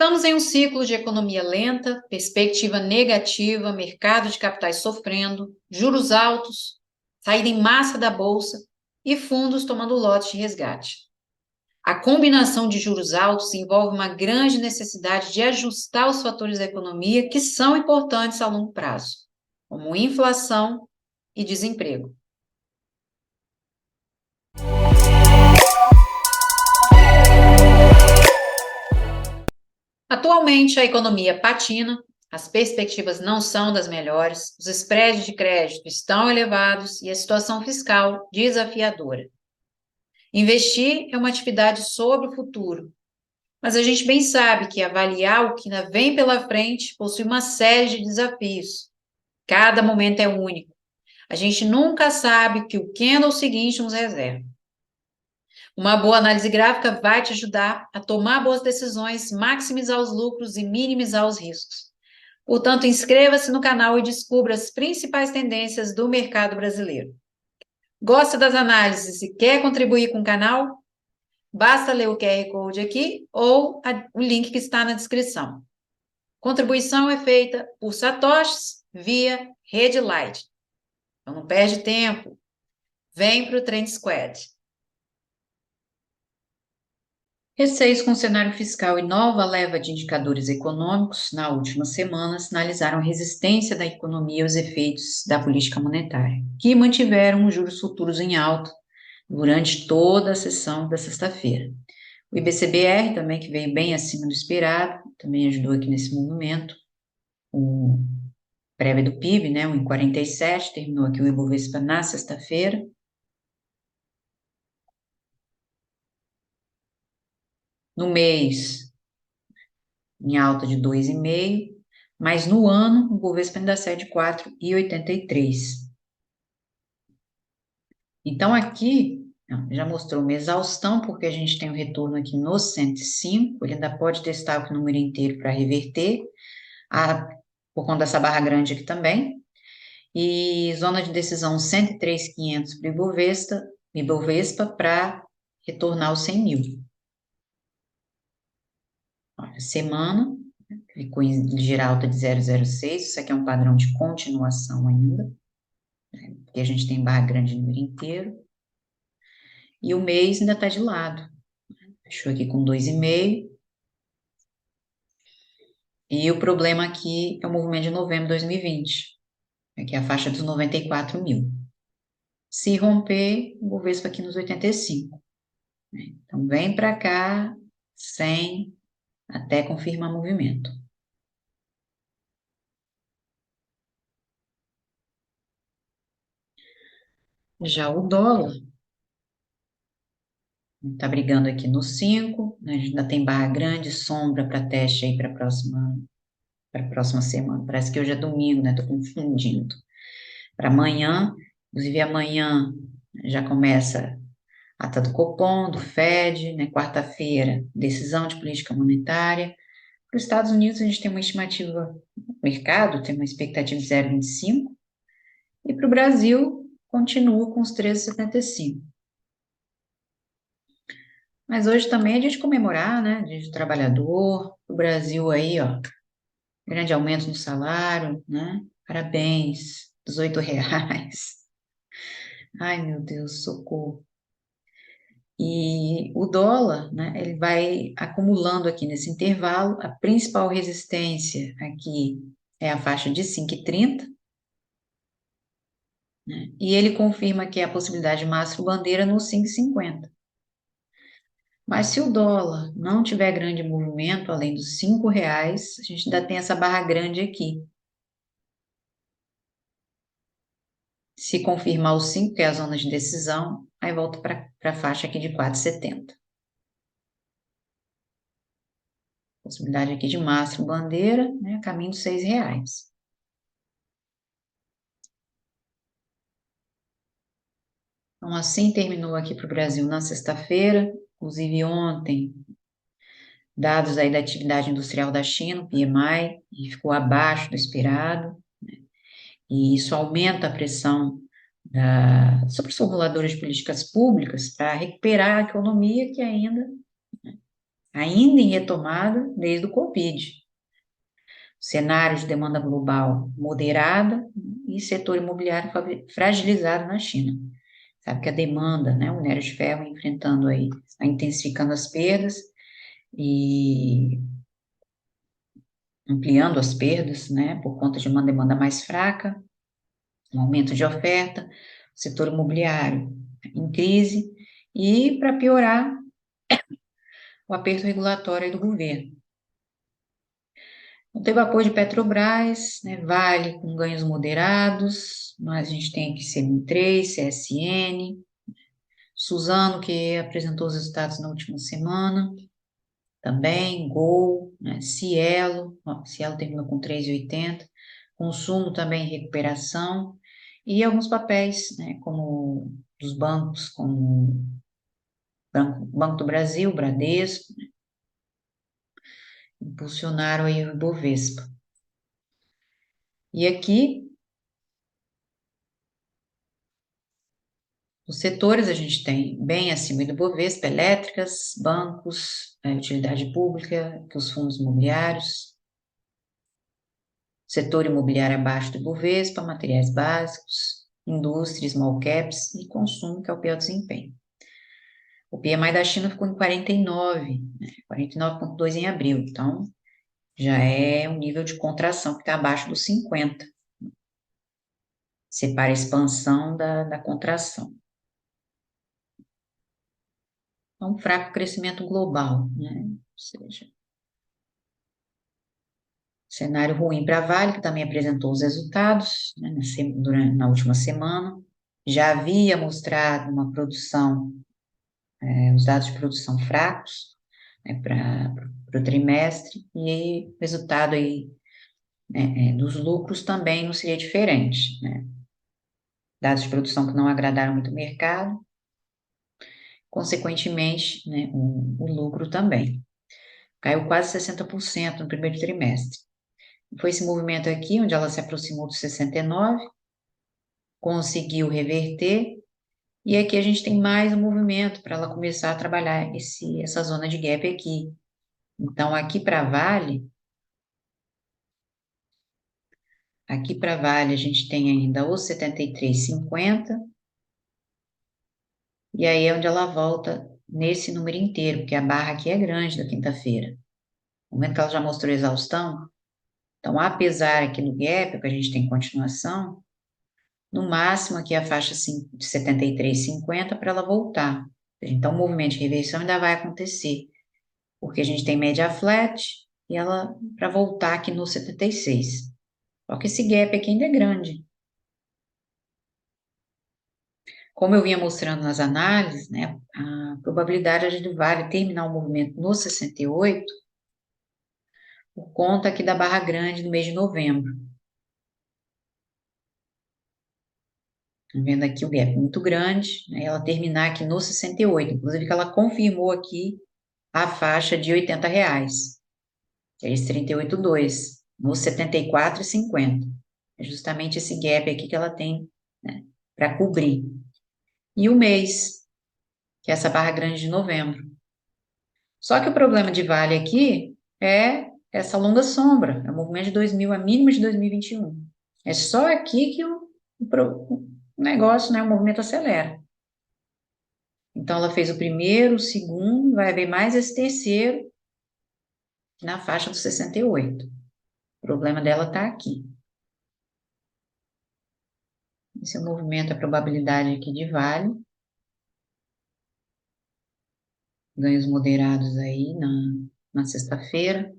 Estamos em um ciclo de economia lenta, perspectiva negativa, mercado de capitais sofrendo, juros altos, saída em massa da bolsa e fundos tomando lotes de resgate. A combinação de juros altos envolve uma grande necessidade de ajustar os fatores da economia que são importantes a longo prazo, como inflação e desemprego. Atualmente, a economia patina, as perspectivas não são das melhores, os spreads de crédito estão elevados e a situação fiscal desafiadora. Investir é uma atividade sobre o futuro, mas a gente bem sabe que avaliar o que ainda vem pela frente possui uma série de desafios. Cada momento é único. A gente nunca sabe o que o candle seguinte nos reserva. Uma boa análise gráfica vai te ajudar a tomar boas decisões, maximizar os lucros e minimizar os riscos. Portanto, inscreva-se no canal e descubra as principais tendências do mercado brasileiro. Gosta das análises e quer contribuir com o canal? Basta ler o QR Code aqui ou o link que está na descrição. Contribuição é feita por satoshis via Rede Light. Então não perde tempo. Vem para o Trend Squad. Receios com o cenário fiscal e nova leva de indicadores econômicos na última semana sinalizaram resistência da economia aos efeitos da política monetária, que mantiveram os juros futuros em alta durante toda a sessão da sexta-feira. O IBCBR também, que veio bem acima do esperado, também ajudou aqui nesse movimento. O prévia do PIB, né, 1,47, terminou aqui o Ibovespa na sexta-feira. No mês, em alta de 2,5%, mas no ano, o Bovespa ainda sai de 4,83. Então, aqui, já mostrou uma exaustão, porque a gente tem um retorno aqui no 105, ele ainda pode testar o número inteiro para reverter, por conta dessa barra grande aqui também, e zona de decisão 103.500 para o Ibovespa para retornar os 100 mil. Olha, semana, ficou em ligeira alta de 0,06, isso aqui é um padrão de continuação ainda, né, porque a gente tem barra grande no número inteiro, e o mês ainda está de lado, fechou aqui com 2,5, e o problema aqui é o movimento de novembro de 2020, aqui é a faixa dos 94 mil. Se romper, o Bovespa aqui nos 85, né? Então vem para cá, 100, até confirmar movimento. Já o dólar está brigando aqui no 5, né? A gente ainda tem barra grande, sombra para teste aí para a próxima semana. Parece que hoje é domingo, né? Estou confundindo. Para amanhã, inclusive amanhã já começa a ata do Copom, do Fed, né? Quarta-feira, decisão de política monetária. Para os Estados Unidos, a gente tem uma estimativa, o mercado tem uma expectativa de 0,25, e para o Brasil, continua com os 13,75. Mas hoje também é dia de comemorar, né? Dia do trabalhador, o Brasil aí, ó, grande aumento no salário, né? Parabéns, R$ 18. Ai, meu Deus, socorro. E o dólar, né, ele vai acumulando aqui nesse intervalo, a principal resistência aqui é a faixa de 5,30, né, e ele confirma que é a possibilidade de mastro bandeira no 5,50. Mas se o dólar não tiver grande movimento, além dos R$ 5, a gente ainda tem essa barra grande aqui. Se confirmar o 5, que é a zona de decisão, aí volta para a faixa aqui de 4,70. Possibilidade aqui de mastro bandeira, né, caminho dos R$ 6. Então, assim terminou aqui para o Brasil na sexta-feira, inclusive ontem, dados aí da atividade industrial da China, o PMI, e ficou abaixo do esperado, né? E isso aumenta a pressão sobre os formuladores de políticas públicas para recuperar a economia que ainda ainda em retomada desde o Covid. Cenário de demanda global moderada e setor imobiliário fragilizado na China. Sabe que a demanda, né, o minério de ferro enfrentando aí, intensificando as perdas e ampliando as perdas, né, por conta de uma demanda mais fraca, um aumento de oferta, setor imobiliário em crise e, para piorar, o aperto regulatório do governo. Não teve apoio de Petrobras, né, Vale com ganhos moderados, mas a gente tem aqui CM3, CSN, Suzano, que apresentou os resultados na última semana, também, Gol, né, Cielo, Cielo terminou com 3,80, consumo também em recuperação, e alguns papéis, né, como dos bancos, como Banco do Brasil, Bradesco, impulsionaram aí o Ibovespa. E aqui, os setores a gente tem bem acima do Ibovespa, elétricas, bancos, utilidade pública, que os fundos imobiliários, setor imobiliário abaixo do Ibovespa, materiais básicos, indústria, small caps e consumo, que é o pior desempenho. O PMI da China ficou em 49, né, 49,2 em abril, então já é um nível de contração que está abaixo dos 50. Separa a expansão da contração. É um fraco crescimento global, né? Ou seja, cenário ruim para a Vale, que também apresentou os resultados, né, na última semana. Já havia mostrado uma produção, os dados de produção fracos, né, para o trimestre, e o resultado aí, dos lucros também não seria diferente, né? Dados de produção que não agradaram muito o mercado, consequentemente, né, o lucro também. Caiu quase 60% no primeiro trimestre. Foi esse movimento aqui, onde ela se aproximou dos 69, conseguiu reverter, e aqui a gente tem mais um movimento para ela começar a trabalhar essa zona de gap aqui. Então, aqui para Vale a gente tem ainda os 73,50, e aí é onde ela volta nesse número inteiro, porque a barra aqui é grande da quinta-feira. No momento que ela já mostrou exaustão, então, apesar aqui no gap, que a gente tem continuação, no máximo aqui a faixa de 73,50 para ela voltar. Então, o movimento de reversão ainda vai acontecer, porque a gente tem média flat e ela para voltar aqui no 76. Só que esse gap aqui ainda é grande. Como eu vinha mostrando nas análises, né, a probabilidade de Vale terminar o movimento no 68 por conta aqui da barra grande no mês de novembro. Estão vendo aqui o gap muito grande, né, ela terminar aqui no 68, inclusive que ela confirmou aqui a faixa de R$80, que é esse 38,2, no 74,50. É justamente esse gap aqui que ela tem, né, para cobrir. E o mês, que é essa barra grande de novembro. Só que o problema de Vale aqui é essa longa sombra, é o movimento de 2000, a mínima de 2021. É só aqui que o negócio, né, o movimento acelera. Então, ela fez o primeiro, o segundo, vai haver mais esse terceiro na faixa dos 68. O problema dela está aqui. Esse é o movimento, a probabilidade aqui de Vale. Ganhos moderados aí na sexta-feira.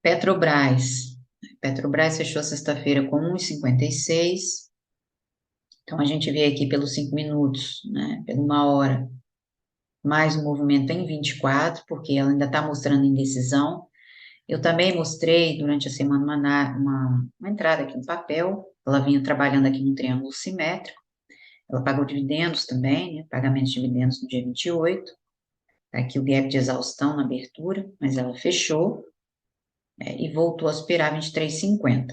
Petrobras. Petrobras fechou sexta-feira com 1,56. Então, a gente vê aqui pelos 5 minutos, né, pela 1 hora, mais um movimento em 24, porque ela ainda está mostrando indecisão. Eu também mostrei durante a semana uma entrada aqui no papel. Ela vinha trabalhando aqui no triângulo simétrico. Ela pagou dividendos também, né, pagamento de dividendos no dia 28. Tá aqui o gap de exaustão na abertura, mas ela fechou, e voltou a superar 23,50,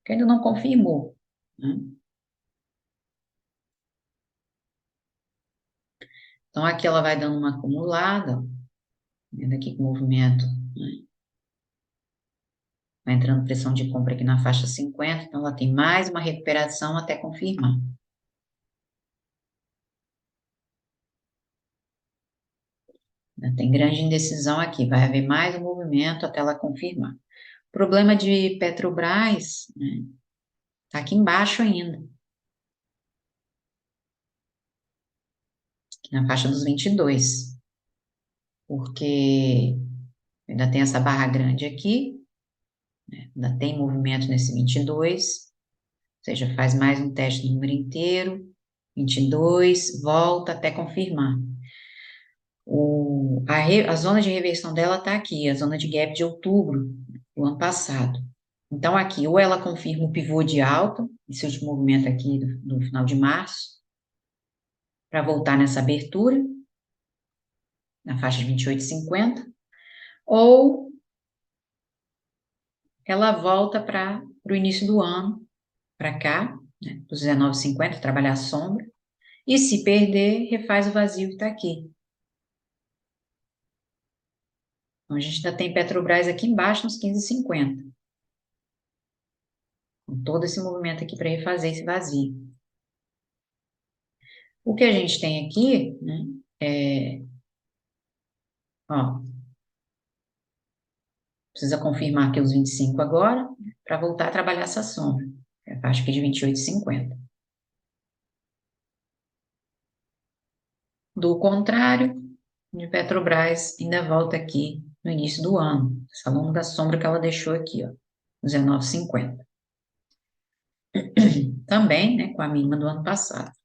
que ainda não confirmou, né? Então, aqui ela vai dando uma acumulada, ó, vendo aqui que o movimento, né? Vai entrando pressão de compra aqui na faixa 50, então ela tem mais uma recuperação até confirmar. Tem grande indecisão aqui, vai haver mais um movimento até ela confirmar. O problema de Petrobras, né, tá aqui embaixo ainda, aqui na faixa dos 22, porque ainda tem essa barra grande aqui, né, ainda tem movimento nesse 22, ou seja, faz mais um teste no número inteiro, 22, volta até confirmar. A zona de reversão dela está aqui, a zona de gap de outubro do ano passado. Então, aqui, ou ela confirma o pivô de alta, esse último movimento aqui do final de março, para voltar nessa abertura, na faixa de 28,50, ou ela volta para o início do ano, para cá, né, dos 19,50, trabalhar a sombra, e se perder, refaz o vazio que está aqui. Então, a gente ainda tem Petrobras aqui embaixo, nos 15,50. Com todo esse movimento aqui para refazer esse vazio. O que a gente tem aqui, né, ó, precisa confirmar aqui os 25 agora, para voltar a trabalhar essa sombra, que é a faixa aqui de 28,50. Do contrário, de Petrobras ainda volta aqui no início do ano, essa longa sombra que ela deixou aqui, ó, 19,50. Também, né, com a mínima do ano passado.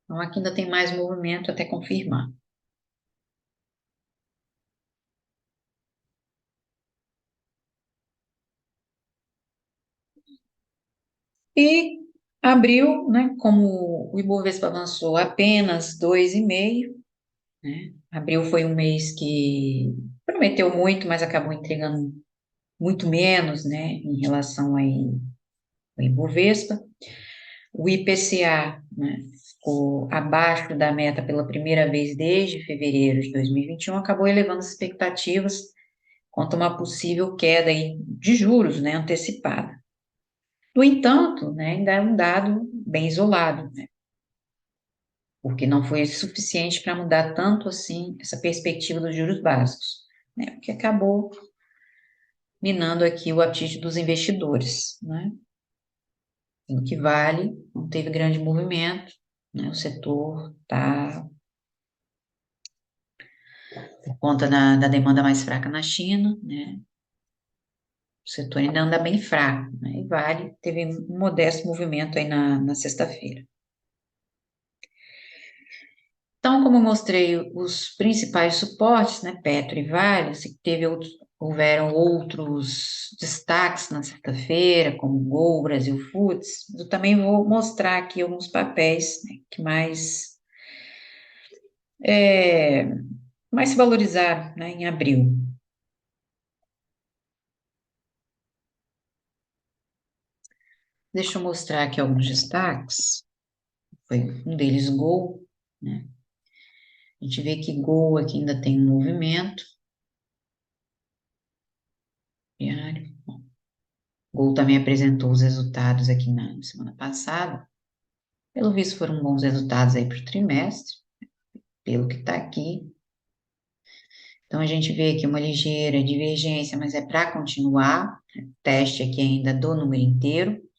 Então, aqui ainda tem mais movimento até confirmar. E abril, né, como o Ibovespa avançou apenas 2,5%, né, abril foi um mês que prometeu muito, mas acabou entregando muito menos, né, em relação ao Ibovespa. O IPCA, né, ficou abaixo da meta pela primeira vez desde fevereiro de 2021, acabou elevando as expectativas quanto a uma possível queda aí de juros, né, antecipada. No entanto, né, ainda é um dado bem isolado, né, porque não foi suficiente para mudar tanto assim essa perspectiva dos juros básicos, né, o que acabou minando aqui o apetite dos investidores, né. O que vale, não teve grande movimento, né, o setor está, por conta da demanda mais fraca na China, né, o setor ainda anda bem fraco, né, e Vale teve um modesto movimento aí na sexta-feira. Então, como eu mostrei os principais suportes, né, Petro e Vale, houveram outros destaques na sexta-feira, como Gol, Brasil Foods, eu também vou mostrar aqui alguns papéis, né, que mais se valorizaram, né, em abril. Deixa eu mostrar aqui alguns destaques. Foi um deles Gol, né? A gente vê que Gol aqui ainda tem um movimento diário. Gol também apresentou os resultados aqui na semana passada. Pelo visto, foram bons resultados aí para o trimestre, pelo que está aqui. Então, a gente vê aqui uma ligeira divergência, mas é para continuar. Teste aqui ainda do número inteiro.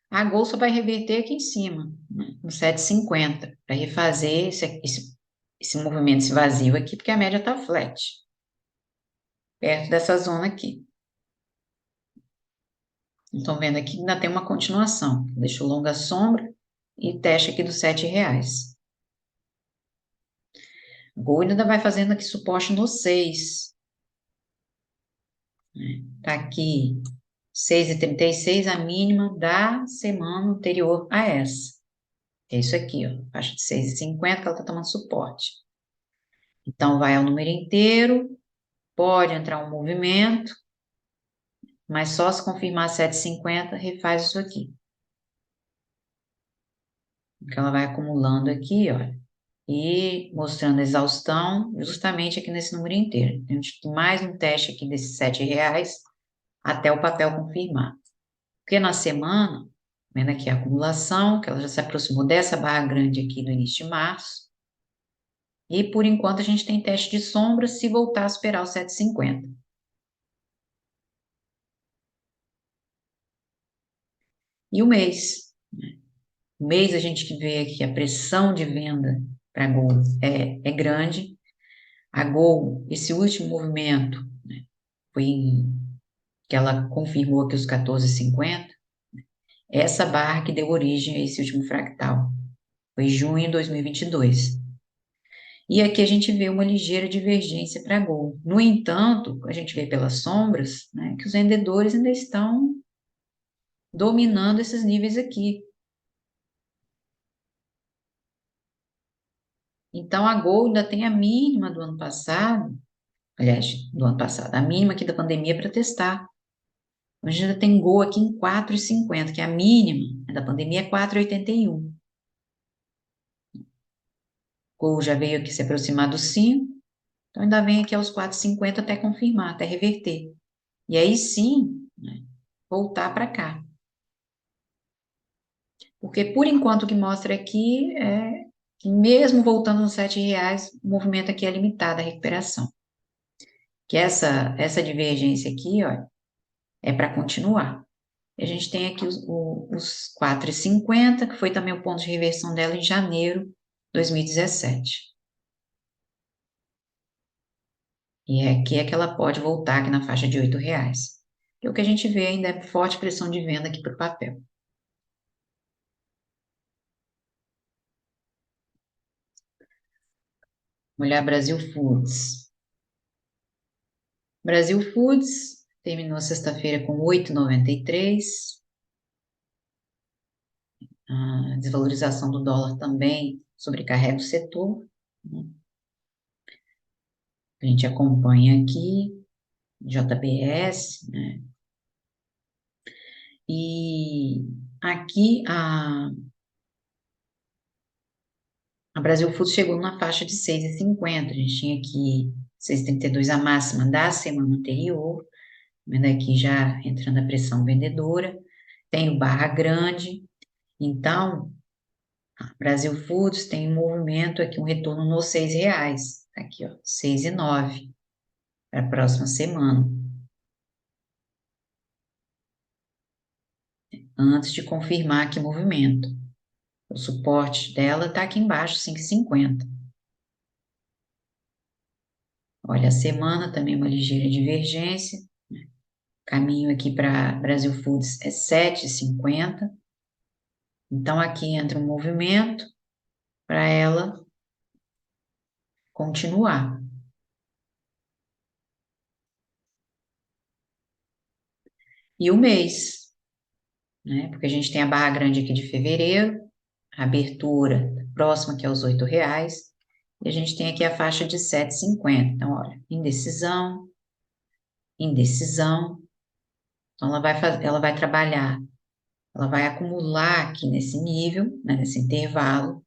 A Gol só vai reverter aqui em cima, né, no 7,50, para refazer esse movimento, esse vazio aqui, porque a média está flat, perto dessa zona aqui. Estão vendo aqui que ainda tem uma continuação. Deixa o longa sombra e teste aqui dos R$ 7. Gol ainda vai fazendo aqui suporte no 6. Tá aqui 6,36, a mínima da semana anterior a essa. É isso aqui, ó, faixa de 6,50 que ela tá tomando suporte. Então, vai ao número inteiro, pode entrar um movimento, mas só se confirmar 7,50, refaz isso aqui. que ela vai acumulando aqui, olha, e mostrando a exaustão justamente aqui nesse número inteiro. Temos mais um teste aqui desses R$ 7 até o papel confirmar. Porque na semana, vendo aqui a acumulação, que ela já se aproximou dessa barra grande aqui no início de março, e por enquanto a gente tem teste de sombra se voltar a superar o 7,50. E o mês? O mês a gente vê aqui a pressão de venda para a Gol é grande. A Gol, esse último movimento, né, que ela confirmou aqui os 14,50, essa barra que deu origem a esse último fractal. Foi junho de 2022. E aqui a gente vê uma ligeira divergência para Gol. No entanto, a gente vê pelas sombras, né, que os vendedores ainda estão dominando esses níveis aqui. Então, a Gol ainda tem a mínima do ano passado, aliás, do ano passado, a mínima aqui da pandemia para testar. A gente ainda tem Gol aqui em 4,50, que é a mínima da pandemia é 4,81. Gol já veio aqui se aproximar dos 5, então ainda vem aqui aos 4,50 até confirmar, até reverter. E aí sim, né, voltar para cá. Porque por enquanto o que mostra aqui é que mesmo voltando nos R$ 7, o movimento aqui é limitado, a recuperação. Que essa divergência aqui, ó, é para continuar. E a gente tem aqui os 4,50, que foi também o ponto de reversão dela em janeiro de 2017. E aqui é que ela pode voltar aqui na faixa de R$ 8. E o que a gente vê ainda é forte pressão de venda aqui para o papel. Olhar Brasil Foods. Brasil Foods terminou sexta-feira com 8,93. A desvalorização do dólar também sobrecarrega o setor, né? A gente acompanha aqui, JBS, né? E aqui a Brasil Foods chegou na faixa de 6,50. A gente tinha aqui 6,32 a máxima da semana anterior, vendo aqui já entrando a pressão vendedora, tem o barra grande, então a Brasil Foods tem um movimento aqui, um retorno nos R$ 6, aqui ó, 6,09 para a próxima semana, antes de confirmar que movimento. O suporte dela está aqui embaixo, 5,50. Olha, a semana também uma ligeira divergência. Caminho aqui para Brasil Foods é 7,50. Então, aqui entra um movimento para ela continuar. E o mês, né? Porque a gente tem a barra grande aqui de fevereiro, a abertura próxima que é os R$ 8, e a gente tem aqui a faixa de 7,50. Então, olha, indecisão, indecisão. Então, ela vai trabalhar, ela vai acumular aqui nesse nível, né, nesse intervalo,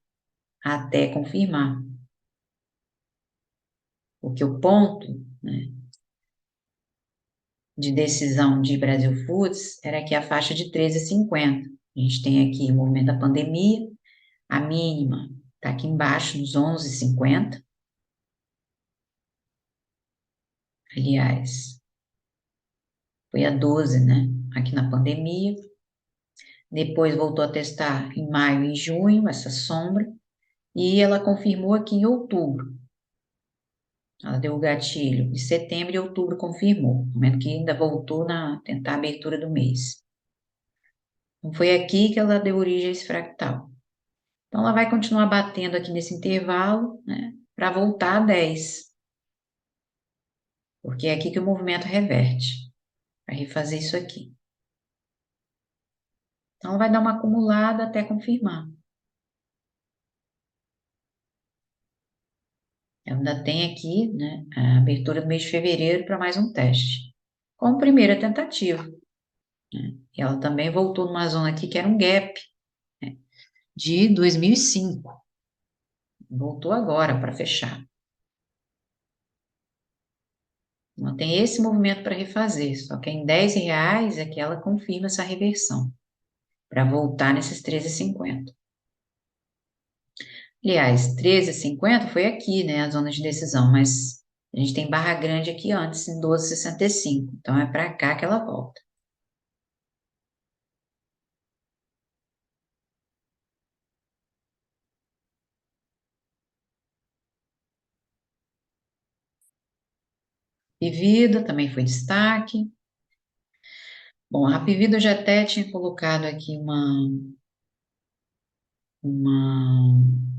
até confirmar. Porque o ponto, né, de decisão de Brasil Foods era que a faixa de 13,50. A gente tem aqui o movimento da pandemia, a mínima está aqui embaixo, nos 11,50. Aliás, foi a 12, né? Aqui na pandemia. Depois voltou a testar em maio e junho, essa sombra. E ela confirmou aqui em outubro. Ela deu o gatilho em setembro e outubro confirmou. No momento que ainda voltou na tentar a abertura do mês. Então, foi aqui que ela deu origem a esse fractal. Então, ela vai continuar batendo aqui nesse intervalo, né, para voltar a 10. Porque é aqui que o movimento reverte, para refazer isso aqui. Então, ela vai dar uma acumulada até confirmar. Ela ainda tem aqui, né, a abertura do mês de fevereiro para mais um teste, como primeira tentativa, né? E ela também voltou numa zona aqui que era um gap, né? de 2005. Voltou agora para fechar. Não tem esse movimento para refazer, só que em R$ 10 é que ela confirma essa reversão, para voltar nesses 13,50. Aliás, 13,50 foi aqui, né, a zona de decisão, mas a gente tem barra grande aqui antes, em 12,65, então é para cá que ela volta. Pivida também foi destaque. Bom, a Pivida eu já até tinha colocado aqui uma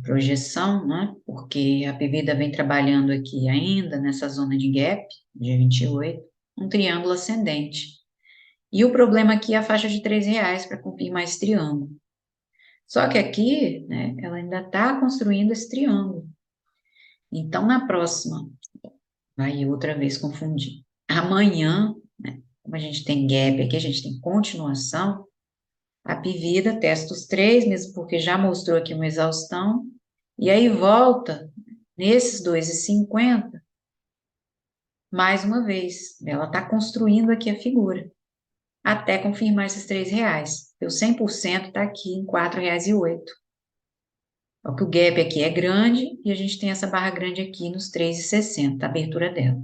projeção, né? Porque a Pivida vem trabalhando aqui ainda nessa zona de gap, dia 28, um triângulo ascendente. E o problema aqui é a faixa de R$ 3 para confirmar esse triângulo. Só que aqui, né, ela ainda está construindo esse triângulo. Então, na próxima, vai outra vez confundir. Amanhã, né, como a gente tem gap aqui, a gente tem continuação, a Pivida testa os três, mesmo porque já mostrou aqui uma exaustão, e aí volta nesses 2,50 mais uma vez. Ela está construindo aqui a figura, até confirmar esses R$ 3. O 100% está aqui em R$ 4,08. É que o gap aqui é grande e a gente tem essa barra grande aqui nos 3,60, a abertura dela.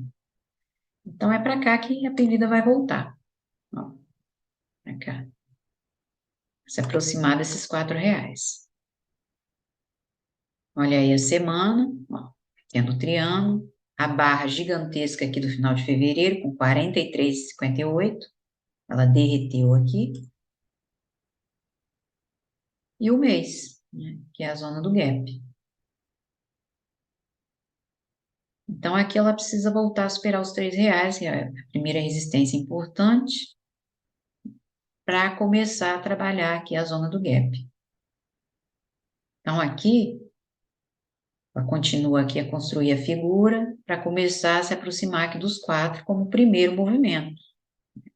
Então, é para cá que a pedida vai voltar. Ó, para cá. Se aproximar desses R$ 4. Olha aí a semana, ó, pequeno triângulo, a barra gigantesca aqui do final de fevereiro, com 43,58. Ela derreteu aqui. E o mês, né, que é a zona do gap. Então, aqui ela precisa voltar a superar os R$ 3, que é a primeira resistência importante, para começar a trabalhar aqui a zona do gap. Então, aqui, ela continua aqui a construir a figura para começar a se aproximar aqui dos 4 como primeiro movimento.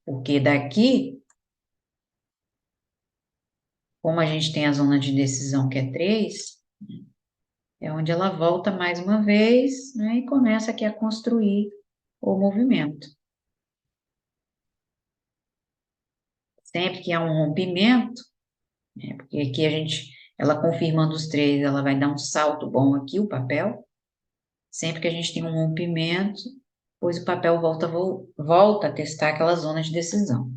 Porque daqui, como a gente tem a zona de decisão que é 3, é onde ela volta mais uma vez, né, e começa aqui a construir o movimento. Sempre que há um rompimento, né, porque aqui ela confirmando os 3, ela vai dar um salto bom aqui, o papel. Sempre que a gente tem um rompimento, pois o papel volta a testar aquela zona de decisão.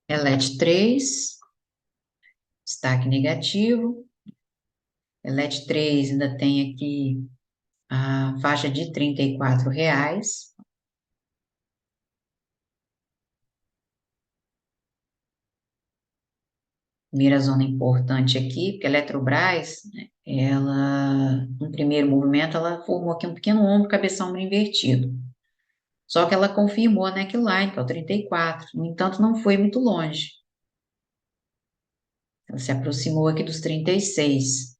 ELET 3, destaque negativo. ELET 3 ainda tem aqui a faixa de R$ 34. Primeira zona importante aqui, porque a Eletrobras, né, ela, no primeiro movimento, ela formou aqui um pequeno ombro, cabeção invertido. Só que ela confirmou a neckline, que é o 34. No entanto, não foi muito longe. Ela se aproximou aqui dos 36.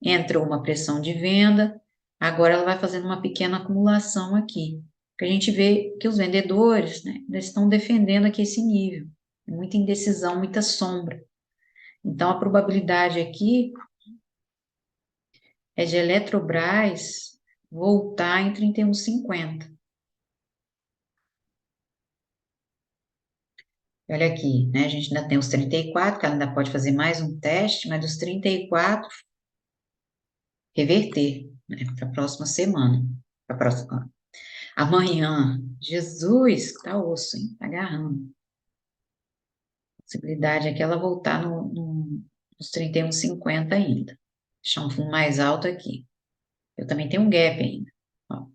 Entrou uma pressão de venda, agora ela vai fazendo uma pequena acumulação aqui. Que a gente vê que os vendedores, né, ainda estão defendendo aqui esse nível. Muita indecisão, muita sombra. Então, a probabilidade aqui é de Eletrobras voltar em 31,50. Olha aqui, né? A gente ainda tem os 34, que ela ainda pode fazer mais um teste, mas dos 34, reverter, né? Para a próxima semana. Para próxima. Amanhã. Jesus, tá osso, hein? Tá agarrando. Possibilidade é que ela voltar nos 31,50 ainda. Deixar um fundo mais alto aqui. Eu também tenho um gap ainda. Ó.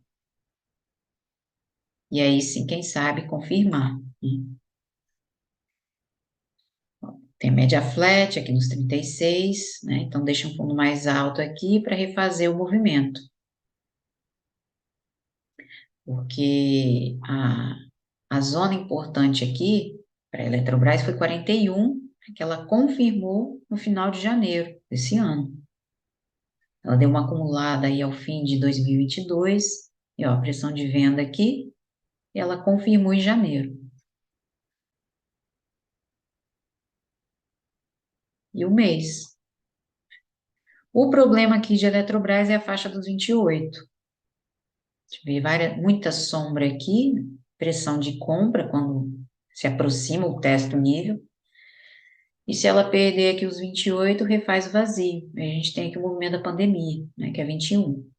E aí sim, quem sabe, confirmar. Né? Tem média flat aqui nos 36, né? Então, deixa um fundo mais alto aqui para refazer o movimento. Porque a zona importante aqui para a Eletrobras foi 41, que ela confirmou no final de janeiro desse ano. Ela deu uma acumulada aí ao fim de 2022, e ó, a pressão de venda aqui, e ela confirmou em janeiro. e o mês. O problema aqui de Eletrobras é a faixa dos 28. A gente vê muita sombra aqui, pressão de compra quando se aproxima o teste do nível. E se ela perder aqui os 28, refaz o vazio. A gente tem aqui o movimento da pandemia, né, que é 21.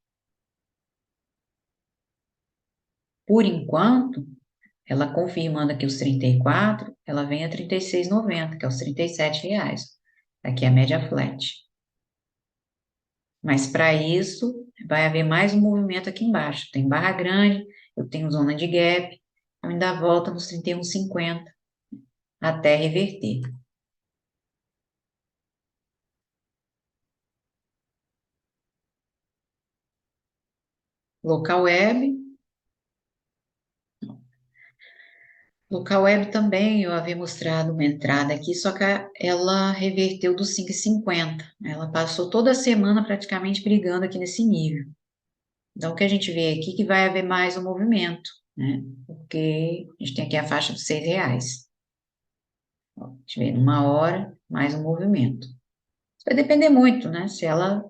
Por enquanto, ela confirmando aqui os 34, ela vem a 36,90, que é os R$ 37. Aqui é a média flat. Mas para isso, vai haver mais um movimento aqui embaixo. Tem barra grande, eu tenho zona de gap, eu ainda volta nos 31,50 até reverter. Local web. Local web também eu havia mostrado uma entrada aqui, só que ela reverteu dos 5,50. Ela passou toda a semana praticamente brigando aqui nesse nível. Então, o que a gente vê aqui é que vai haver mais um movimento, né? Porque a gente tem aqui a faixa dos R$ 6. Ó, a gente vê numa hora, mais um movimento. Isso vai depender muito, né? Se ela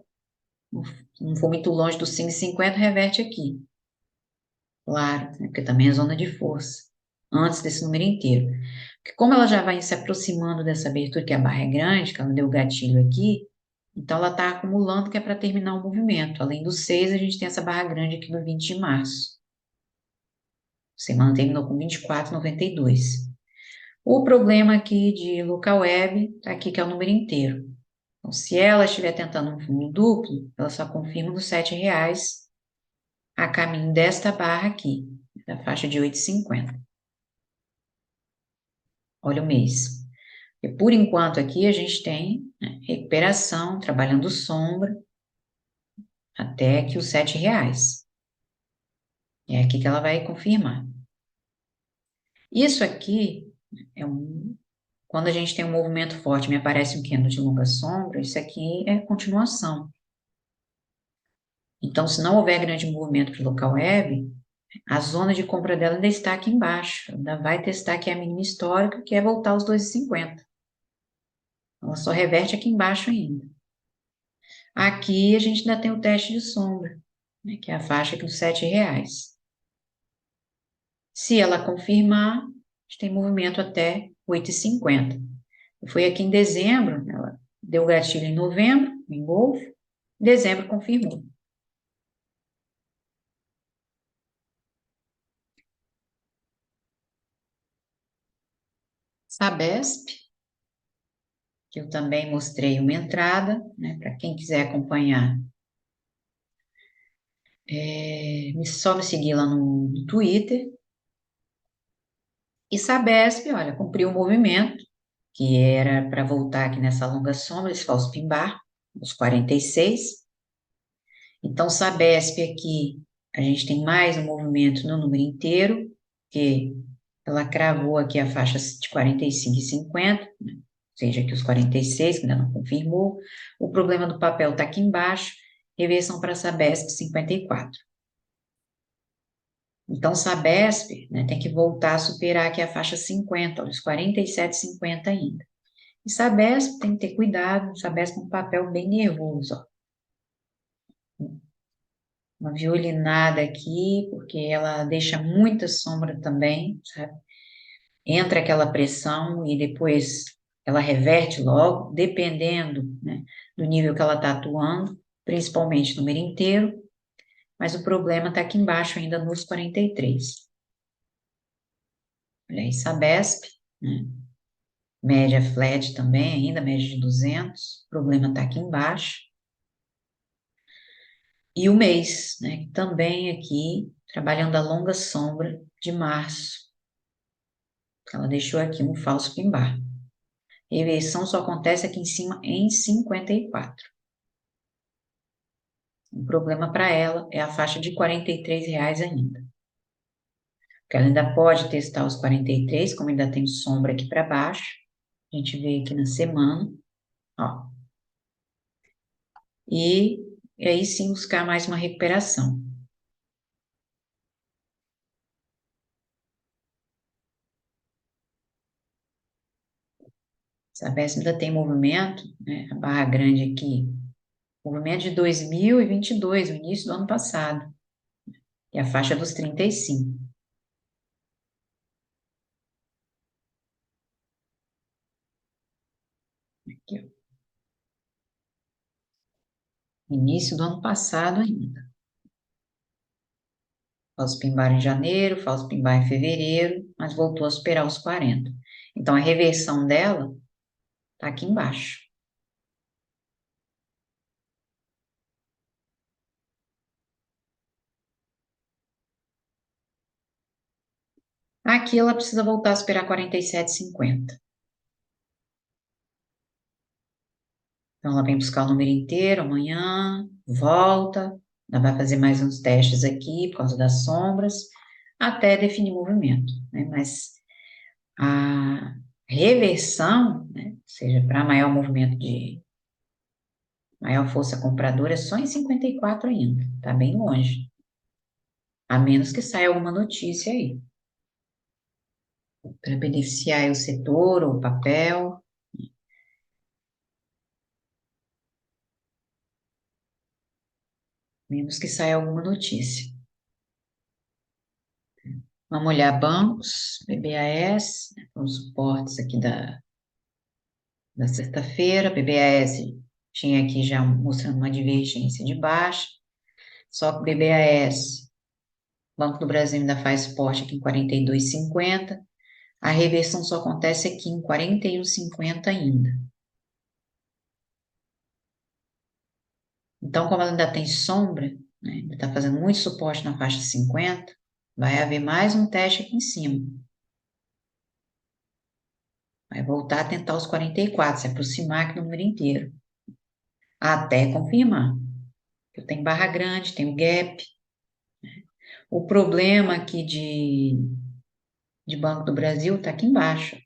não for muito longe dos 5,50, reverte aqui. Claro, né? Porque também é zona de força, antes desse número inteiro. Porque como ela já vai se aproximando dessa abertura, que a barra é grande, que ela deu o gatilho aqui, então ela está acumulando que é para terminar o movimento. Além do 6, a gente tem essa barra grande aqui no 20 de março. Semana terminou com 24,92. O problema aqui de local web está aqui, que é o número inteiro. Então, se ela estiver tentando um fundo duplo, ela só confirma nos R$ 7 a caminho desta barra aqui, da faixa de 8,50. Olha o mês. E por enquanto aqui a gente tem, né, recuperação, trabalhando sombra, até que os R$ 7. É aqui que ela vai confirmar. Isso aqui é quando a gente tem um movimento forte, me aparece um candle de longa sombra, isso aqui é continuação. Então, se não houver grande movimento para o local web, a zona de compra dela ainda está aqui embaixo, ainda vai testar aqui a mínima histórica, que é voltar aos 2,50. Ela só reverte aqui embaixo ainda. Aqui a gente ainda tem o teste de sombra, né, que é a faixa aqui dos R$ 7. Se ela confirmar, a gente tem movimento até 8,50. Foi aqui em dezembro, ela deu gatilho em novembro, em Golfo, em dezembro confirmou. Sabesp, que eu também mostrei uma entrada, né, para quem quiser acompanhar, só me seguir lá no Twitter. E Sabesp, olha, cumpriu o movimento, que era para voltar aqui nessa longa sombra, esse falso pimbar, os 46. Então, Sabesp aqui, a gente tem mais um movimento no número inteiro, que ela cravou aqui a faixa de 45,50, né? Seja que os 46, que ainda não confirmou. O problema do papel está aqui embaixo, reversão para Sabesp 54. Então, Sabesp, né, tem que voltar a superar aqui a faixa 50, olha, os 47,50 ainda. E Sabesp tem que ter cuidado, Sabesp é um papel bem nervoso, ó. Uma violinada aqui, porque ela deixa muita sombra também, sabe? Entra aquela pressão e depois ela reverte logo, dependendo, né, do nível que ela está atuando, principalmente no número inteiro, mas o problema está aqui embaixo ainda nos 43. Olha aí, Sabesp, né? Média flat também ainda, média de 200, o problema está aqui embaixo. E o mês, né, também aqui, trabalhando a longa sombra de março. Ela deixou aqui um falso pimbar. Reversão só acontece aqui em cima em 54. O problema para ela é a faixa de R$ 43 ainda. Porque ela ainda pode testar os 43, como ainda tem sombra aqui para baixo. A gente vê aqui na semana, ó. E aí sim buscar mais uma recuperação. Essa peça ainda tem movimento, né? A barra grande aqui, movimento de 2022, o início do ano passado, e a faixa dos 35. Aqui, ó. Início do ano passado ainda. Falso pimbar em janeiro, falso pimbar em fevereiro, mas voltou a superar os 40. Então, a reversão dela está aqui embaixo. Aqui ela precisa voltar a superar 47,50. Então, ela vem buscar o número inteiro amanhã, volta, ela vai fazer mais uns testes aqui por causa das sombras, até definir movimento, né? Mas a reversão, né, ou seja, para maior movimento de maior força compradora, é só em 54 ainda, tá bem longe. A menos que saia alguma notícia aí, para beneficiar o setor ou o papel, menos que saia alguma notícia. Vamos olhar bancos, BBAS, né, os suportes aqui da sexta-feira. BBAS tinha aqui já mostrando uma divergência de baixa, só que o BBAS, Banco do Brasil ainda faz suporte aqui em 42,50. A reversão só acontece aqui em 41,50 ainda. Então, como ela ainda tem sombra, né, ainda está fazendo muito suporte na faixa 50, vai haver mais um teste aqui em cima. Vai voltar a tentar os 44, se aproximar aqui no número inteiro, até confirmar. Eu tenho barra grande, tenho gap. O problema aqui de Banco do Brasil está aqui embaixo,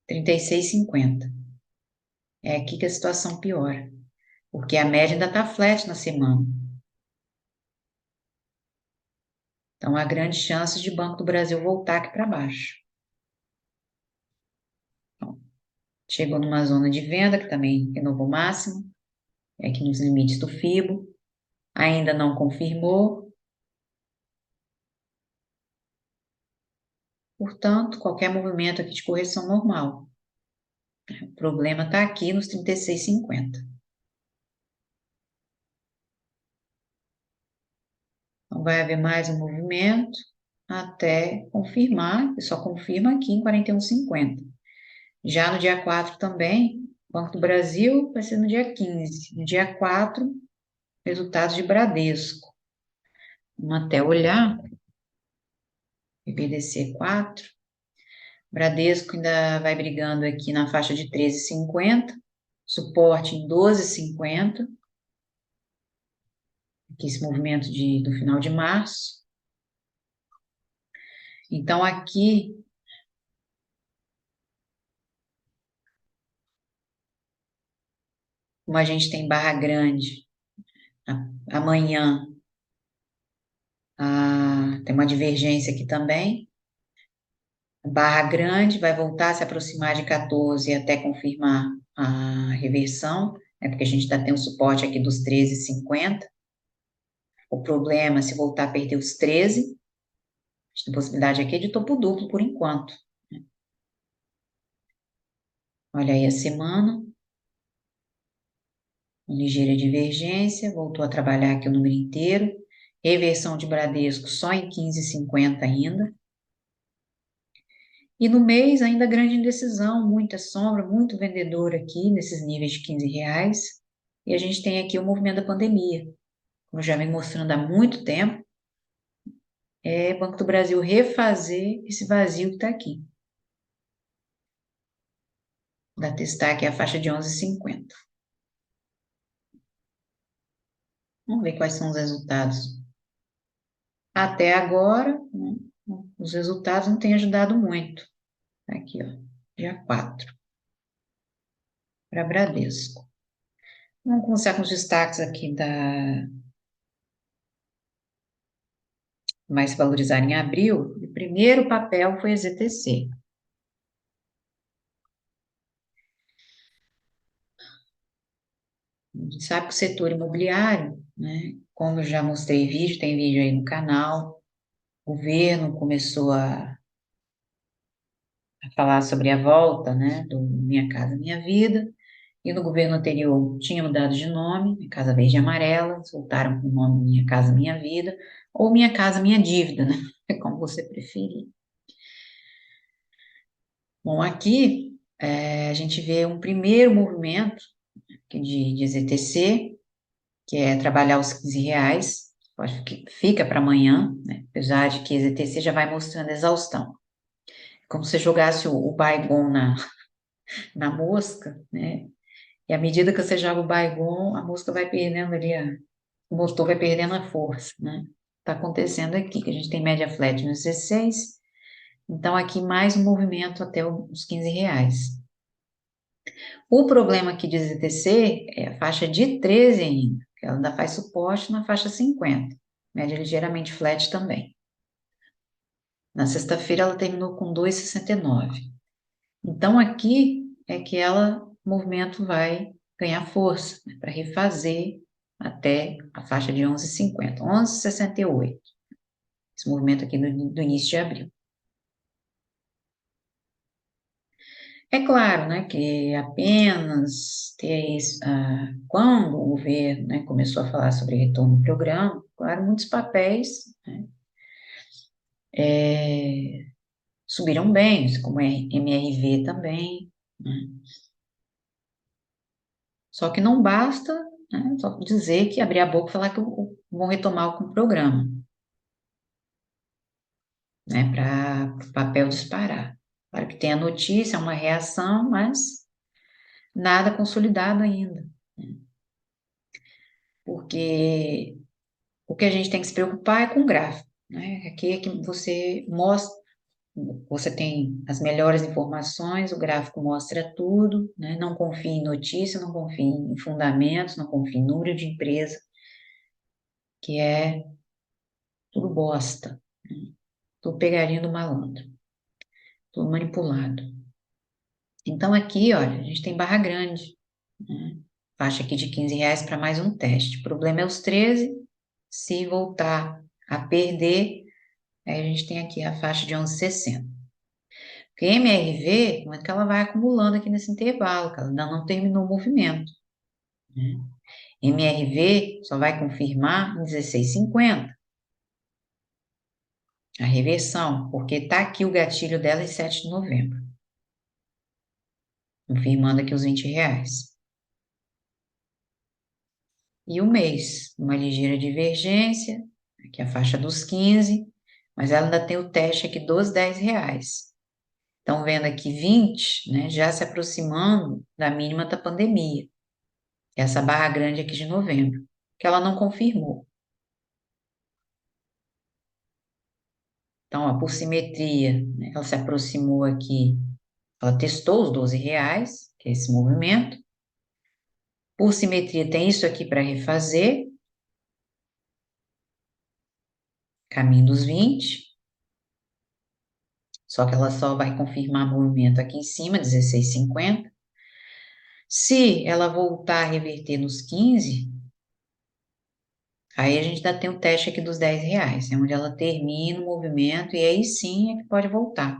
36,50. É aqui que a situação piora, porque a média ainda está flat na semana. Então, há grandes chances de Banco do Brasil voltar aqui para baixo. Então, chegou numa zona de venda, que também renovou o máximo, é aqui nos limites do FIBO, ainda não confirmou. Portanto, qualquer movimento aqui de correção normal. O problema está aqui nos 36,50. Então, vai haver mais um movimento até confirmar, e só confirma aqui em 41,50. Já no dia 4 também, Banco do Brasil vai ser no dia 15. No dia 4, resultados de Bradesco. Vamos até olhar, BBDC 4. Bradesco ainda vai brigando aqui na faixa de 13,50, suporte em 12,50. Aqui esse movimento do final de março. Então, aqui, como a gente tem barra grande, amanhã tem uma divergência aqui também. Barra grande vai voltar a se aproximar de 14 até confirmar a reversão, né, porque a gente está tendo suporte aqui dos 13,50. O problema, se voltar a perder os 13, a gente tem possibilidade aqui de topo duplo por enquanto. Olha aí a semana, uma ligeira divergência, voltou a trabalhar aqui o número inteiro, reversão de Bradesco só em 15,50 ainda. E no mês, ainda grande indecisão, muita sombra, muito vendedor aqui, nesses níveis de R$ 15. E a gente tem aqui o movimento da pandemia, como já vem mostrando há muito tempo, é Banco do Brasil refazer esse vazio que está aqui. Vai testar aqui a faixa de 11,50. Vamos ver quais são os resultados. Até agora, né, os resultados não têm ajudado muito. Aqui, ó, dia 4, para Bradesco. Vamos começar com os destaques aqui da mais se valorizar em abril. O primeiro papel foi a ZTC. A gente sabe que o setor imobiliário, né, como eu já mostrei vídeo, tem vídeo aí no canal, o governo começou a falar sobre a volta, né, do Minha Casa Minha Vida, e no governo anterior tinha mudado de nome, Minha Casa Verde e Amarela, eles voltaram com o nome Minha Casa Minha Vida, ou Minha Casa Minha Dívida, né, como você preferir. Bom, aqui a gente vê um primeiro movimento de ZTC, que é trabalhar os R$ 15, pode que fica para amanhã, né? Apesar de que ZTC já vai mostrando exaustão. Como se jogasse o Baygon na mosca, né? E à medida que você joga o Baygon, a mosca vai perdendo ali, o motor vai perdendo a força, né? Está acontecendo aqui, que a gente tem média flat nos 16, então aqui mais um movimento até os R$ 15. O problema aqui de ZTC é a faixa de 13 ainda, que ela ainda faz suporte na faixa 50, média ligeiramente flat também. Na sexta-feira ela terminou com 2,69. Então aqui é que o movimento vai ganhar força, né, para refazer até a faixa de 11,50, 11,68. Esse movimento aqui do início de abril. É claro, né, que apenas quando o governo, né, começou a falar sobre retorno do programa, claro, muitos papéis, né, subiram bem, como MRV também, né. Só que não basta, né, só dizer que abrir a boca e falar que vão retomar com o programa, né, para o papel disparar. Claro que tem a notícia, uma reação, mas nada consolidado ainda, né, porque o que a gente tem que se preocupar é com o gráfico, né? Aqui é que você mostra, você tem as melhores informações, o gráfico mostra tudo, né? Não confie em notícia, não confie em fundamentos, não confie em número de empresa, que é tudo bosta, né? Tudo pegadinha do malandro, tudo manipulado. Então aqui, olha, a gente tem barra grande, né? Faixa aqui de R$ 15 para mais um teste. O problema é os 13, se voltar a perder, aí a gente tem aqui a faixa de 11,60. Porque MRV, não é que ela vai acumulando aqui nesse intervalo, que ela ainda não terminou o movimento, né? MRV só vai confirmar em 16,50 a reversão, porque está aqui o gatilho dela em 7 de novembro, confirmando aqui os R$ 20. E o mês, uma ligeira divergência, aqui a faixa dos 15, mas ela ainda tem o teste aqui dos R$ 10. Estão vendo aqui 20, né, já se aproximando da mínima da pandemia, essa barra grande aqui de novembro, que ela não confirmou. Então, ó, por simetria, né, ela se aproximou aqui, ela testou os R$ 12, que é esse movimento. Por simetria, tem isso aqui para refazer, caminho dos 20, só que ela só vai confirmar movimento aqui em cima, 16,50. Se ela voltar a reverter nos 15, aí a gente ainda tem o teste aqui dos R$ 10, é onde ela termina o movimento e aí sim é que pode voltar.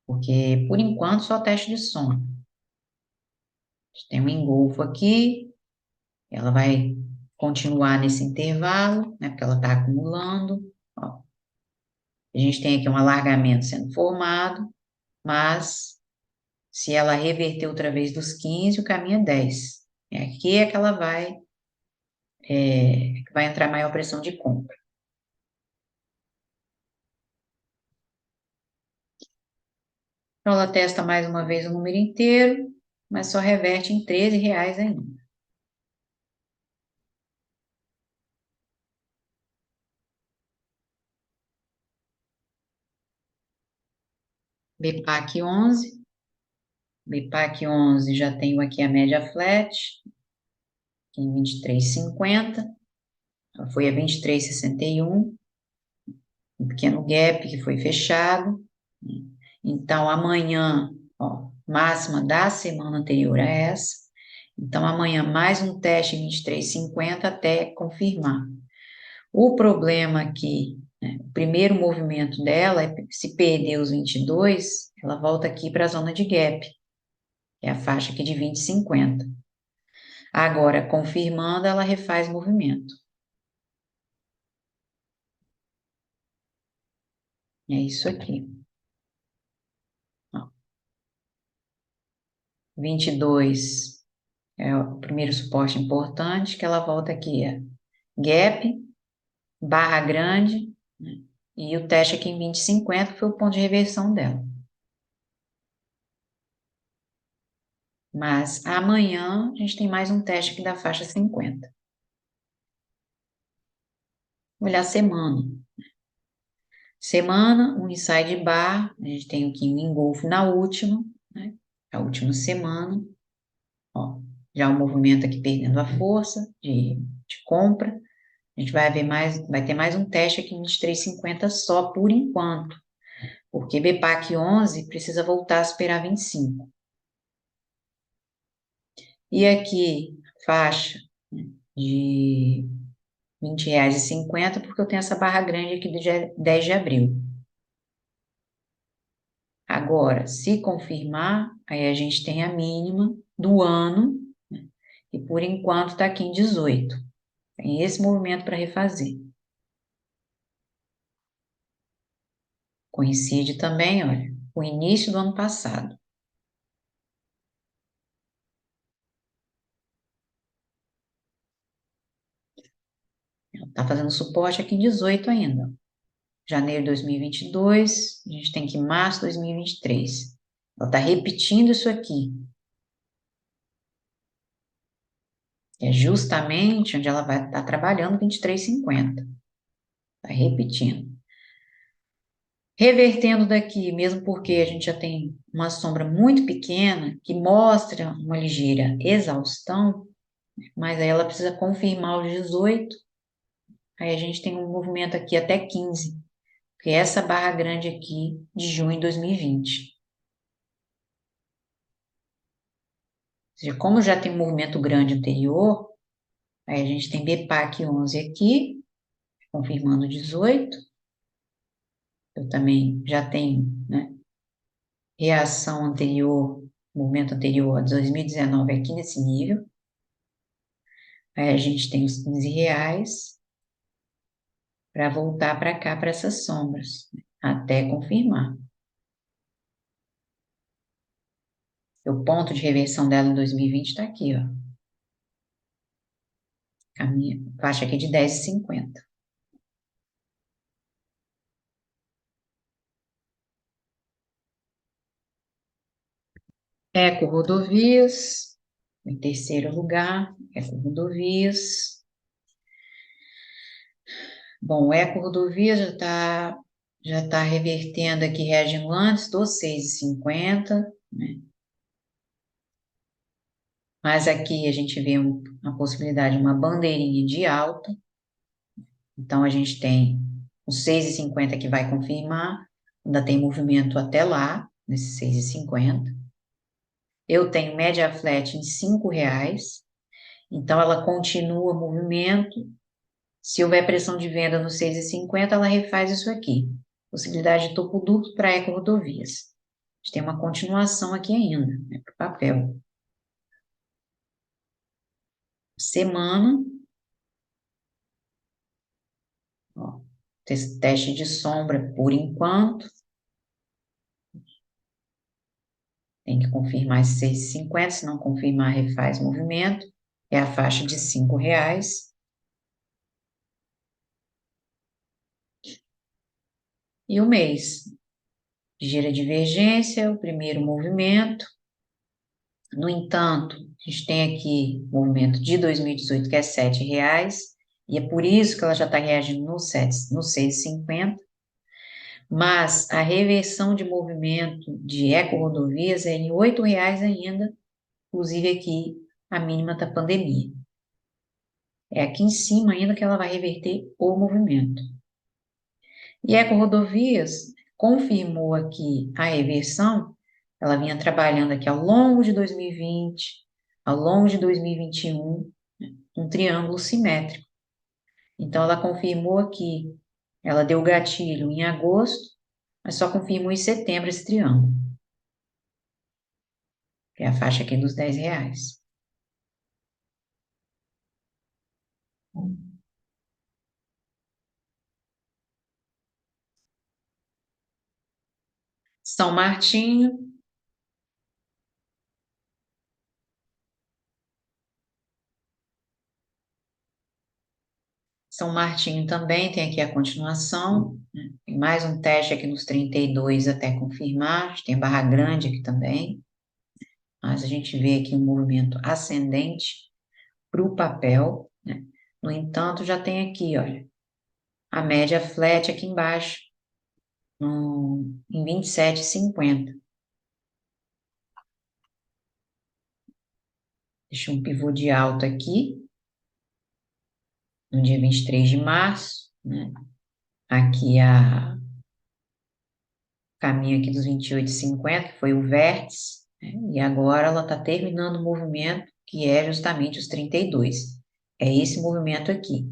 Porque, por enquanto, só teste de som. A gente tem um engolfo aqui, ela vai continuar nesse intervalo, né, porque ela está acumulando. Ó. A gente tem aqui um alargamento sendo formado, mas se ela reverter outra vez dos 15, o caminho é 10. É aqui é que ela vai entrar maior pressão de compra. Então, ela testa mais uma vez o número inteiro, mas só reverte em R$ 13 ainda. BPAC 11. BPAC 11 já tenho aqui a média flat, em 23,50. Ela foi a 23,61. Um pequeno gap que foi fechado. Então, amanhã, ó, máxima da semana anterior a essa. Então, amanhã mais um teste em 23,50 até confirmar. O problema aqui, né, o primeiro movimento dela é se perder os 22, ela volta aqui para a zona de gap, que é a faixa aqui de 20,50. Agora, confirmando, ela refaz movimento. É isso aqui. Ó, 22 é o primeiro suporte importante, que ela volta aqui, é gap, barra grande, né, e o teste aqui em 20,50 foi o ponto de reversão dela. Mas amanhã a gente tem mais um teste aqui da faixa 50. Olhar a semana. Semana, um inside bar, a gente tem aqui um engolfo na última, né? A última semana, ó, já o movimento aqui perdendo a força de compra. A gente vai ver mais, vai ter mais um teste aqui em 23,50 só por enquanto, porque BPAC 11 precisa voltar a superar 25. E aqui, faixa, né, de R$ 20,50, porque eu tenho essa barra grande aqui do dia 10 de abril. Agora, se confirmar, aí a gente tem a mínima do ano, né, e por enquanto está aqui em 18. Tem esse movimento para refazer. Coincide também, olha, o início do ano passado. Está fazendo suporte aqui em 18 ainda. Janeiro de 2022, a gente tem aqui março de 2023. Ela está repetindo isso aqui. É justamente onde ela vai estar trabalhando 23,50. Está repetindo. Revertendo daqui, mesmo porque a gente já tem uma sombra muito pequena, que mostra uma ligeira exaustão, mas aí ela precisa confirmar os 18, aí a gente tem um movimento aqui até 15, que é essa barra grande aqui de junho de 2020. Ou seja, como já tem um movimento grande anterior, aí a gente tem BPAC 11 aqui, confirmando 18. Eu também já tenho, né, reação anterior, movimento anterior a 2019 aqui nesse nível. Aí a gente tem os R$ 15 para voltar para cá, para essas sombras, né, até confirmar. O ponto de reversão dela em 2020 está aqui, ó. A minha faixa aqui de 10,50. Eco Rodovias, em terceiro lugar, Eco Rodovias. Bom, o Eco Rodovias já tá revertendo aqui, reagindo antes dos 6,50, né? Mas aqui a gente vê a possibilidade de uma bandeirinha de alta. Então, a gente tem os 6,50 que vai confirmar, ainda tem movimento até lá, nesses 6,50. Eu tenho média flat em R$ 5, então ela continua movimento. Se houver pressão de venda no 6,50, ela refaz isso aqui. Possibilidade de topo duplo para Eco Rodovias. A gente tem uma continuação aqui ainda, né, para o papel. Semana. Ó, teste de sombra por enquanto. Tem que confirmar esses 6,50, se não confirmar, refaz movimento. É a faixa de R$ 5. E o mês. Gira divergência, o primeiro movimento. No entanto, a gente tem aqui o movimento de 2018, que é R$ 7, e é por isso que ela já está reagindo no 6,50. Mas a reversão de movimento de eco-rodovias é em R$ 8 ainda, inclusive aqui a mínima da pandemia. É aqui em cima ainda que ela vai reverter o movimento. E eco-rodovias confirmou aqui a reversão, ela vinha trabalhando aqui ao longo de 2020, ao longo de 2021, um triângulo simétrico. Então, ela confirmou aqui, ela deu gatilho em agosto, mas só confirmou em setembro esse triângulo, que é a faixa aqui dos R$ 10. São Martinho, São Martinho também tem aqui a continuação, né? Tem mais um teste aqui nos 32 até confirmar, tem Barra Grande aqui também, mas a gente vê aqui um movimento ascendente para o papel, né? No entanto, já tem aqui, olha, a média flat aqui embaixo, em 27,50. Deixa um pivô de alta aqui, no dia 23 de março, né? Aqui caminho aqui dos 28,50, que foi o vértice, né? E agora ela está terminando o movimento, que é justamente os 32. É esse movimento aqui.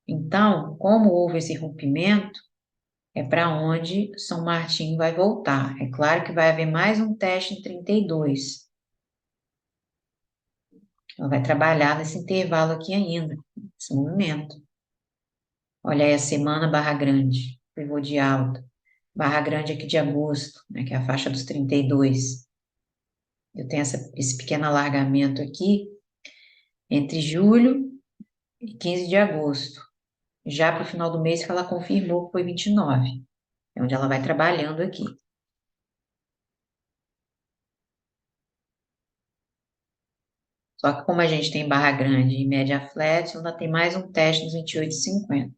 Então, como houve esse rompimento, é para onde São Martinho vai voltar. É claro que vai haver mais um teste em 32. Ela vai trabalhar nesse intervalo aqui ainda, esse movimento. Olha aí a semana Barra Grande, pivô de alta. Barra Grande aqui de agosto, né, que é a faixa dos 32. Eu tenho esse pequeno alargamento aqui entre julho e 15 de agosto. Já para o final do mês que ela confirmou que foi 29. É onde ela vai trabalhando aqui. Só que como a gente tem barra grande e média flat, ainda tem mais um teste nos 28,50. Ou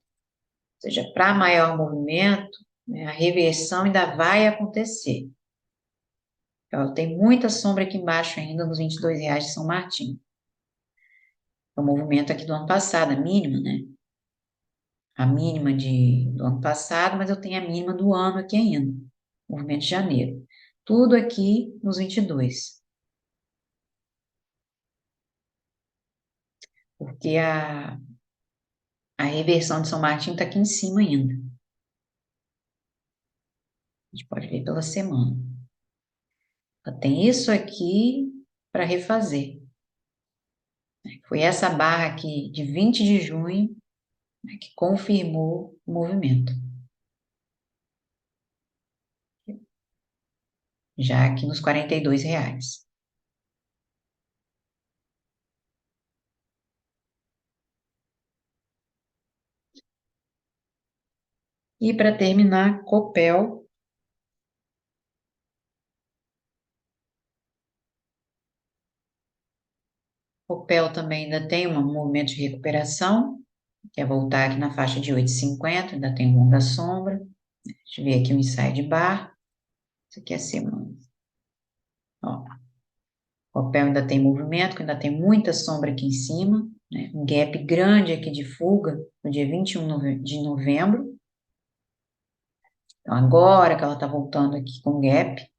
seja, para maior movimento, né, a reversão ainda vai acontecer. Então, tem muita sombra aqui embaixo ainda nos R$ 22 de São Martinho. É o movimento aqui do ano passado, a mínima, né? A mínima do ano passado, mas eu tenho a mínima do ano aqui ainda. Movimento de janeiro. Tudo aqui nos 22. Porque a reversão de São Martinho está aqui em cima ainda. A gente pode ver pela semana. Tem isso aqui para refazer. Foi essa barra aqui de 20 de junho, né, que confirmou o movimento. Já aqui nos R$ 42. E para terminar, Copel. Copel também ainda tem um movimento de recuperação, que é voltar aqui na faixa de 8,50, ainda tem um longa sombra. Deixa eu ver aqui o inside bar. Isso aqui é a semana. Ó, o papel ainda tem movimento, ainda tem muita sombra aqui em cima, né? Um gap grande aqui de fuga no dia 21 de novembro. Então, agora que ela está voltando aqui com gap,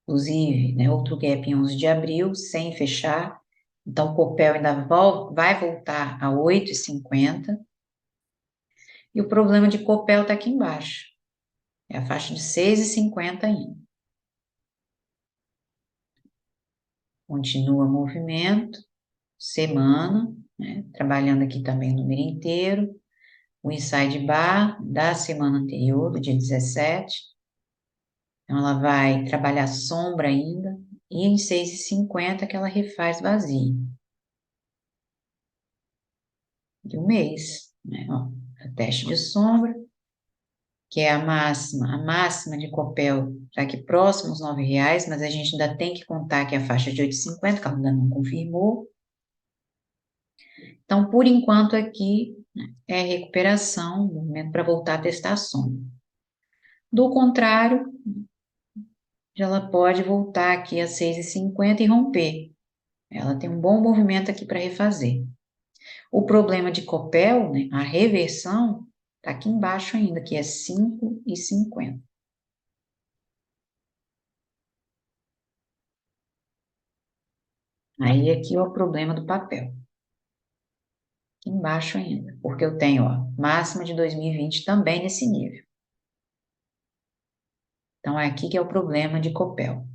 inclusive, né, outro gap em 11 de abril, sem fechar. Então, o Copel ainda vai voltar a 8,50. E o problema de Copel está aqui embaixo. É a faixa de 6,50 ainda. Continua movimento, semana, né, trabalhando aqui também o número inteiro. O inside bar da semana anterior, do dia 17. Então, ela vai trabalhar sombra ainda. E em 6,50 que ela refaz vazio. De um mês, né? Ó, teste de sombra, que é a máxima de Copel está aqui próximo aos R$ 9, mas a gente ainda tem que contar que a faixa de 8,50, que ela ainda não confirmou. Então, por enquanto aqui, né, é recuperação, movimento para voltar a testar a sombra. Do contrário, ela pode voltar aqui a 6,50 e romper. Ela tem um bom movimento aqui para refazer. O problema de Copel, né, a reversão, Está aqui embaixo ainda, que é 5,50. Aí aqui é o problema do papel. Aqui embaixo ainda, porque eu tenho, ó, máxima de 2020 também nesse nível. Então, é aqui que é o problema de Copel.